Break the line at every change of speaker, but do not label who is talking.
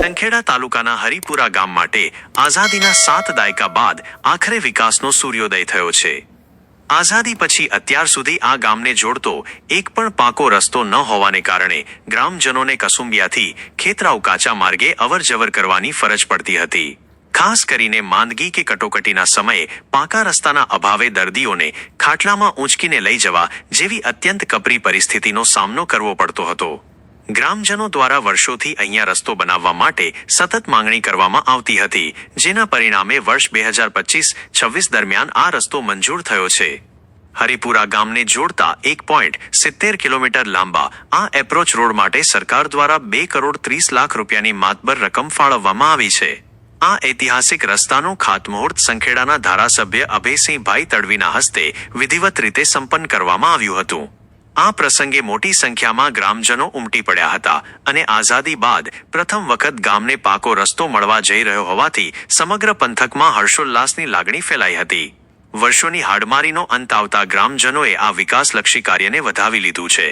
સંખેડા તાલુકાના હરિપુરા ગામ માટે આઝાદીના 7 દાયકા બાદ આખરે વિકાસનો સૂર્યોદય થયો છે। આઝાદી પછી અત્યાર સુધી આ ગામને જોડતો એક પણ પાકો રસ્તો ન હોવાને કારણે ગ્રામજનોને કસુંબિયાથી ખેતરાઉ કાચા માર્ગે અવરજવર કરવાની ફરજ પડતી હતી। ખાસ કરીને માંદગી કે કટોકટીના સમયે પાકા રસ્તાના અભાવે દર્દીઓને ખાટલામાં ઊંચકીને લઈ જવા જેવી અત્યંત કપરી પરિસ્થિતિનો સામનો કરવો પડતો હતો। ગ્રામજનો દ્વારા વર્ષોથી અહીંયા રસ્તો બનાવવા માટે સતત માંગણી કરવામાં આવતી હતી, જેના પરિણામે વર્ષ 2025-26 દરમિયાન આ રસ્તો મંજૂર થયો છે। હરિપુરા ગામને જોડતા 1.70 કિલોમીટર લાંબા આ એપ્રોચ રોડ માટે સરકાર દ્વારા 2 કરોડ 30 લાખ રૂપિયાની માતબર રકમ ફાળવવામાં આવી છે। આ ઐતિહાસિક રસ્તાનું ખાતમુહૂર્ત સંખેડાના ધારાસભ્ય અભયસિંહભાઈ તડવીના હસ્તે વિધિવત રીતે સંપન્ન કરવામાં આવ્યું હતું। આ પ્રસંગે મોટી સંખ્યામાં ગ્રામજનો ઉમટી પડ્યા હતા અને આઝાદી બાદ પ્રથમ વખત ગામને પાકો રસ્તો મળવા જઈ રહ્યો હોવાથી સમગ્ર પંથકમાં હર્ષોલ્લાસની લાગણી ફેલાઈ હતી। વર્ષોની હાડમારીનો અંત આવતા ગ્રામજનોએ આ વિકાસલક્ષી કાર્યને વધાવી લીધું છે।